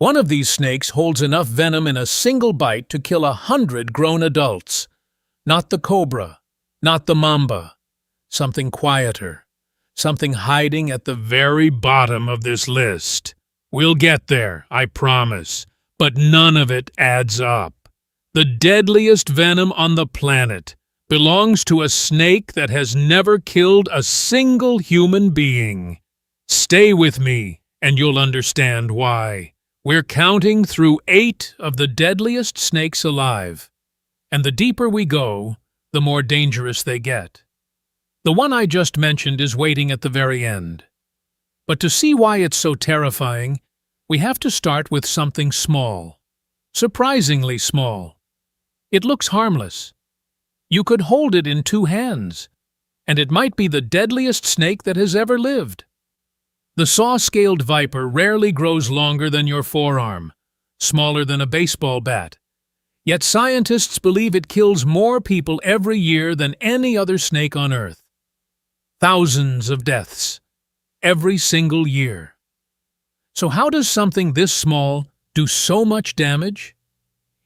One of these snakes holds enough venom in a single bite to kill 100 grown adults. Not the cobra, not the mamba. Something quieter. Something hiding at the very bottom of this list. We'll get there, I promise, but none of it adds up. The deadliest venom on the planet belongs to a snake that has never killed a single human being. Stay with me, and you'll understand why. We're counting through 8 of the deadliest snakes alive, and the deeper we go, the more dangerous they get. The one I just mentioned is waiting at the very end. But to see why it's so terrifying, we have to start with something small. Surprisingly small. It looks harmless. You could hold it in 2 hands, and it might be the deadliest snake that has ever lived. The saw-scaled viper rarely grows longer than your forearm, smaller than a baseball bat. Yet scientists believe it kills more people every year than any other snake on Earth. Thousands of deaths, every single year. So how does something this small do so much damage?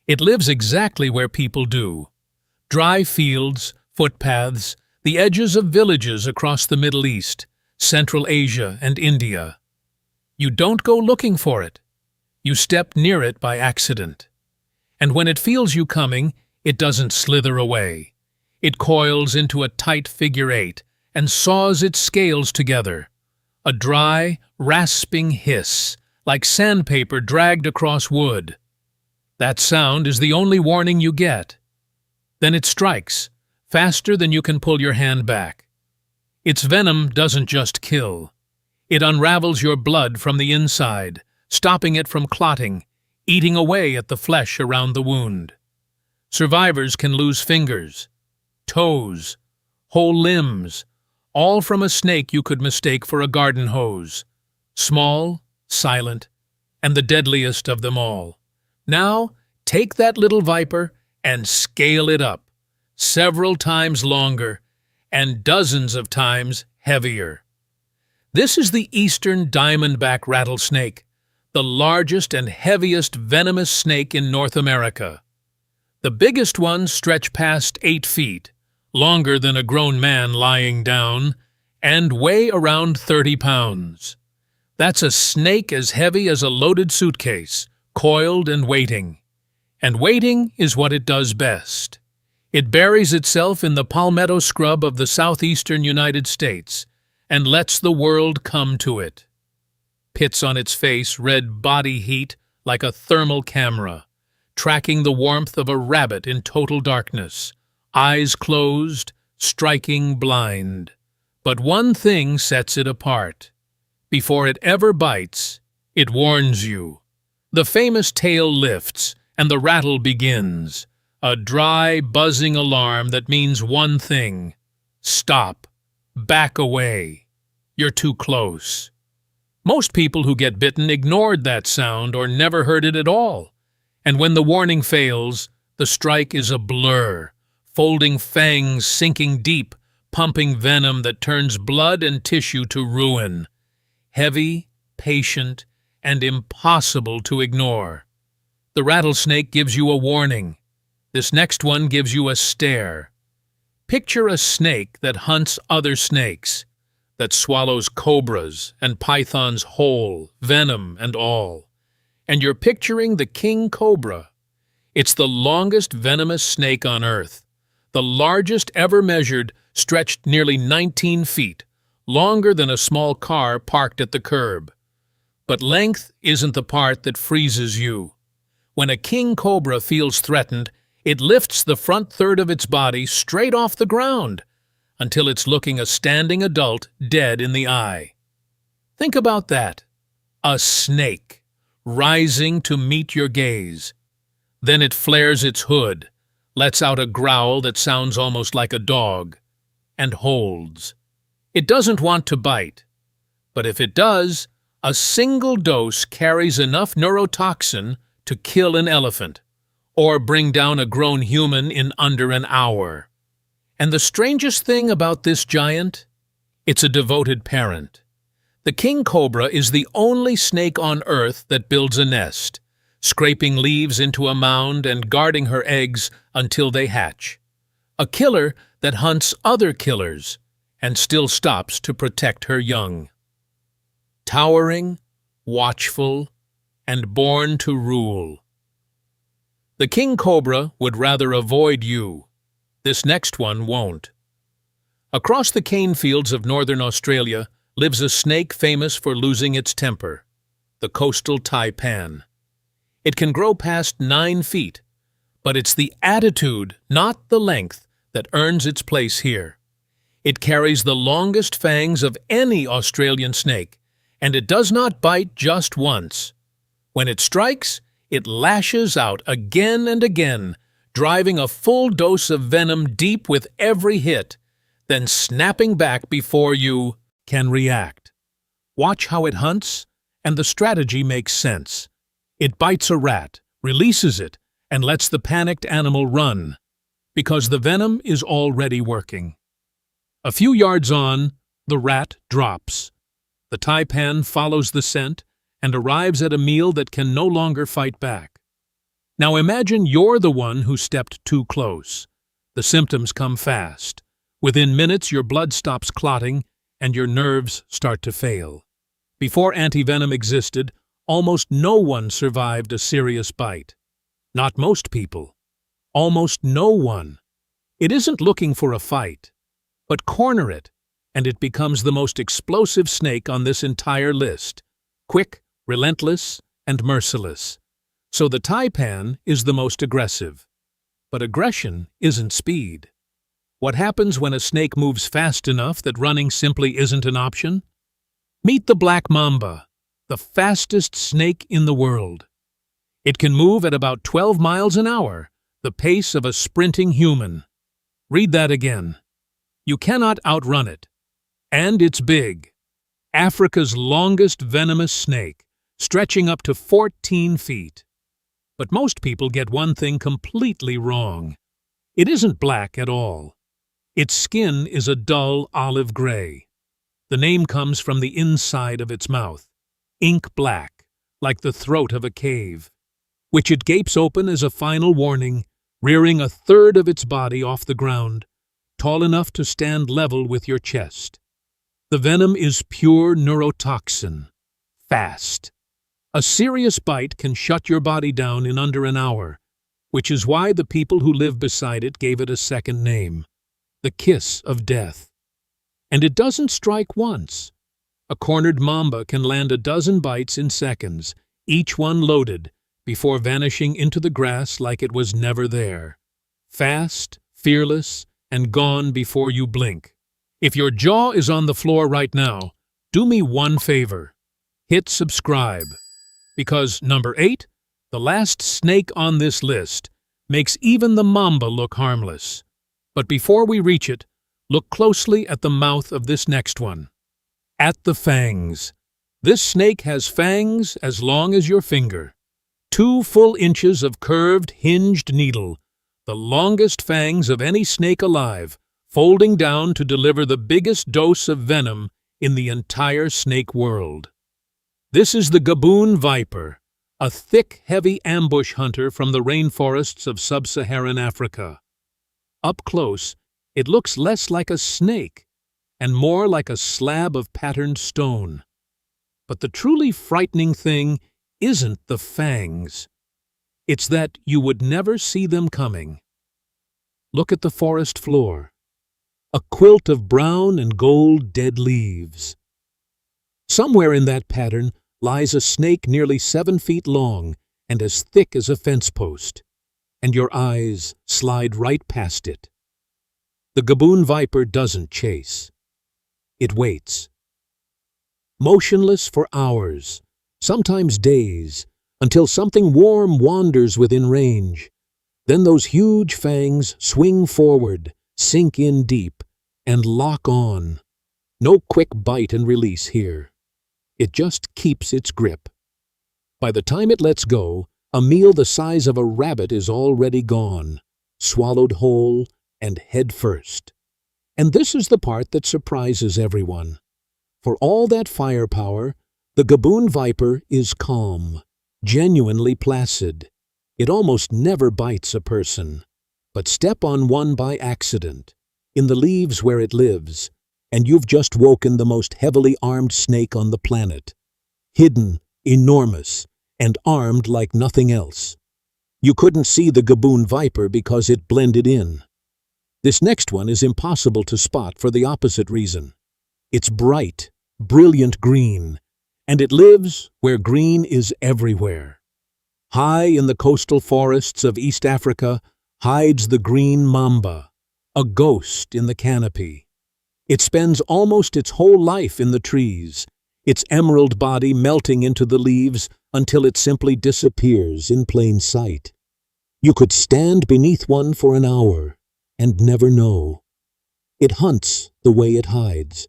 It lives exactly where people do. Dry fields, footpaths, the edges of villages across the Middle East, Central Asia, and India. You don't go looking for it. You step near it by accident. And when it feels you coming, it doesn't slither away. It coils into a tight figure 8 and saws its scales together. A dry, rasping hiss, like sandpaper dragged across wood. That sound is the only warning you get. Then it strikes, faster than you can pull your hand back. Its venom doesn't just kill. It unravels your blood from the inside, stopping it from clotting, eating away at the flesh around the wound. Survivors can lose fingers, toes, whole limbs, all from a snake you could mistake for a garden hose. Small, silent, and the deadliest of them all. Now, take that little viper and scale it up, several times longer, and dozens of times heavier. This is the eastern diamondback rattlesnake, the largest and heaviest venomous snake in North America. The biggest ones stretch past 8 feet, longer than a grown man lying down, and weigh around 30 pounds. That's a snake as heavy as a loaded suitcase, coiled and waiting. And waiting is what it does best. It buries itself in the palmetto scrub of the southeastern United States and lets the world come to it. Pits on its face red body heat like a thermal camera, tracking the warmth of a rabbit in total darkness, eyes closed, striking blind. But one thing sets it apart. Before it ever bites, it warns you. The famous tail lifts, and the rattle begins. A dry, buzzing alarm that means one thing. Stop. Back away. You're too close. Most people who get bitten ignored that sound or never heard it at all. And when the warning fails, the strike is a blur. Folding fangs sinking deep, pumping venom that turns blood and tissue to ruin. Heavy, patient, and impossible to ignore. The rattlesnake gives you a warning. This next one gives you a stare. Picture a snake that hunts other snakes, that swallows cobras and pythons whole, venom and all. And you're picturing the king cobra. It's the longest venomous snake on Earth. The largest ever measured, stretched nearly 19 feet, longer than a small car parked at the curb. But length isn't the part that freezes you. When a king cobra feels threatened, it lifts the front third of its body straight off the ground until it's looking a standing adult dead in the eye. Think about that. A snake, rising to meet your gaze. Then it flares its hood, lets out a growl that sounds almost like a dog, and holds. It doesn't want to bite, but if it does, a single dose carries enough neurotoxin to kill an elephant, or bring down a grown human in under an hour. And the strangest thing about this giant? It's a devoted parent. The king cobra is the only snake on Earth that builds a nest, scraping leaves into a mound and guarding her eggs until they hatch. A killer that hunts other killers and still stops to protect her young. Towering, watchful, and born to rule. The king cobra would rather avoid you. This next one won't. Across the cane fields of northern Australia lives a snake famous for losing its temper, the coastal taipan. It can grow past 9 feet, but it's the attitude, not the length, that earns its place here. It carries the longest fangs of any Australian snake, and it does not bite just once. When it strikes, it lashes out again and again, driving a full dose of venom deep with every hit, then snapping back before you can react. Watch how it hunts, and the strategy makes sense. It bites a rat, releases it, and lets the panicked animal run, because the venom is already working. A few yards on, the rat drops. The taipan follows the scent and arrives at a meal that can no longer fight back. Now imagine you're the one who stepped too close. The symptoms come fast. Within minutes, your blood stops clotting and your nerves start to fail. Before anti-venom existed, almost no one survived a serious bite. Not most people. Almost no one. It isn't looking for a fight, but corner it, and it becomes the most explosive snake on this entire list. Quick, relentless, and merciless. So the taipan is the most aggressive. But aggression isn't speed. What happens when a snake moves fast enough that running simply isn't an option? Meet the black mamba, the fastest snake in the world. It can move at about 12 miles an hour, the pace of a sprinting human. Read that again. You cannot outrun it. And it's big. Africa's longest venomous snake, stretching up to 14 feet. But most people get one thing completely wrong. It isn't black at all. Its skin is a dull olive gray. The name comes from the inside of its mouth, ink black, like the throat of a cave, which it gapes open as a final warning, rearing a third of its body off the ground, tall enough to stand level with your chest. The venom is pure neurotoxin, fast. A serious bite can shut your body down in under an hour, which is why the people who live beside it gave it a second name, the kiss of death. And it doesn't strike once. A cornered mamba can land a dozen bites in seconds, each one loaded, before vanishing into the grass like it was never there. Fast, fearless, and gone before you blink. If your jaw is on the floor right now, do me one favor. Hit subscribe. Because number 8, the last snake on this list, makes even the mamba look harmless. But before we reach it, look closely at the mouth of this next one. At the fangs. This snake has fangs as long as your finger. 2 full inches of curved, hinged needle, the longest fangs of any snake alive, folding down to deliver the biggest dose of venom in the entire snake world. This is the Gaboon viper, a thick, heavy ambush hunter from the rainforests of sub-Saharan Africa. Up close, it looks less like a snake and more like a slab of patterned stone. But the truly frightening thing isn't the fangs. It's that you would never see them coming. Look at the forest floor. A quilt of brown and gold dead leaves. Somewhere in that pattern lies a snake nearly 7 feet long and as thick as a fence post, and your eyes slide right past it. The Gaboon viper doesn't chase. It waits. Motionless for hours, sometimes days, until something warm wanders within range. Then those huge fangs swing forward, sink in deep, and lock on. No quick bite and release here. It just keeps its grip. By the time it lets go, a meal the size of a rabbit is already gone, swallowed whole and head first. And this is the part that surprises everyone. For all that firepower, the Gaboon viper is calm, genuinely placid. It almost never bites a person. But step on one by accident, in the leaves where it lives, and you've just woken the most heavily armed snake on the planet. Hidden, enormous, and armed like nothing else. You couldn't see the Gaboon viper because it blended in. This next one is impossible to spot for the opposite reason. It's bright, brilliant green, and it lives where green is everywhere. High in the coastal forests of East Africa hides the green mamba, a ghost in the canopy. It spends almost its whole life in the trees, its emerald body melting into the leaves until it simply disappears in plain sight. You could stand beneath one for an hour and never know. It hunts the way it hides,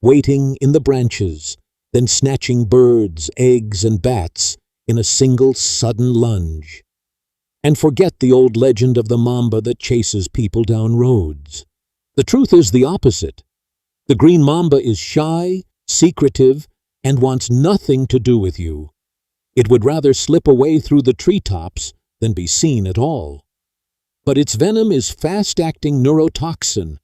waiting in the branches, then snatching birds, eggs, and bats in a single sudden lunge. And forget the old legend of the mamba that chases people down roads. The truth is the opposite. The green mamba is shy, secretive, and wants nothing to do with you. It would rather slip away through the treetops than be seen at all. But its venom is fast-acting neurotoxin,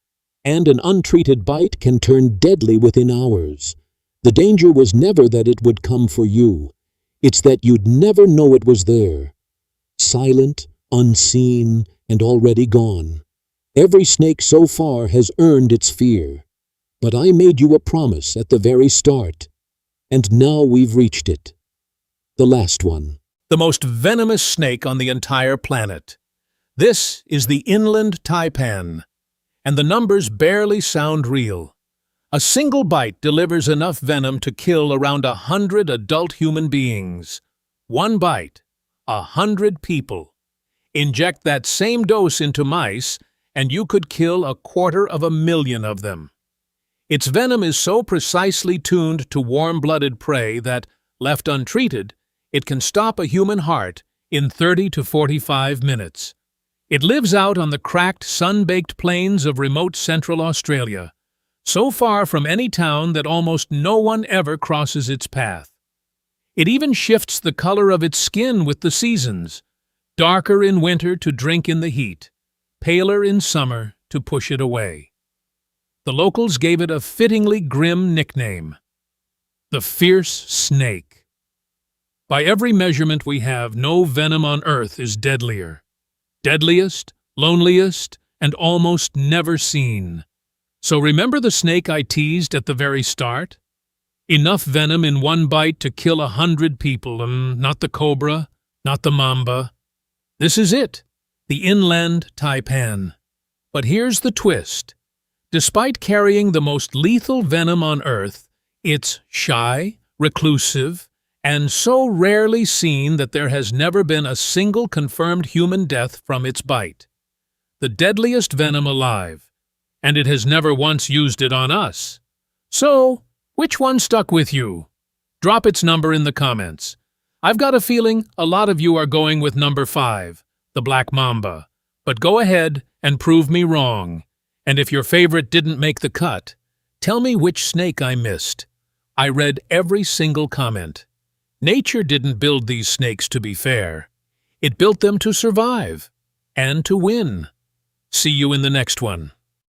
and an untreated bite can turn deadly within hours. The danger was never that it would come for you. It's that you'd never know it was there. Silent, unseen, and already gone. Every snake so far has earned its fear. But I made you a promise at the very start, and now we've reached it. The last one. The most venomous snake on the entire planet. This is the inland taipan, and the numbers barely sound real. A single bite delivers enough venom to kill around 100 adult human beings. One bite, 100 people. Inject that same dose into mice, and you could kill 250,000 of them. Its venom is so precisely tuned to warm-blooded prey that, left untreated, it can stop a human heart in 30 to 45 minutes. It lives out on the cracked, sun-baked plains of remote central Australia, so far from any town that almost no one ever crosses its path. It even shifts the color of its skin with the seasons, darker in winter to drink in the heat, paler in summer to push it away. The locals gave it a fittingly grim nickname, the fierce snake. By every measurement we have, no venom on Earth is deadlier. Deadliest, loneliest, and almost never seen. So remember the snake I teased at the very start? Enough venom in one bite to kill 100 people, not the cobra, not the mamba. This is it, the inland taipan. But here's the twist. Despite carrying the most lethal venom on Earth, it's shy, reclusive, and so rarely seen that there has never been a single confirmed human death from its bite. The deadliest venom alive, and it has never once used it on us. So, which one stuck with you? Drop its number in the comments. I've got a feeling a lot of you are going with number 5, the black mamba. But go ahead and prove me wrong. And if your favorite didn't make the cut, tell me which snake I missed. I read every single comment. Nature didn't build these snakes to be fair. It built them to survive and to win. See you in the next one.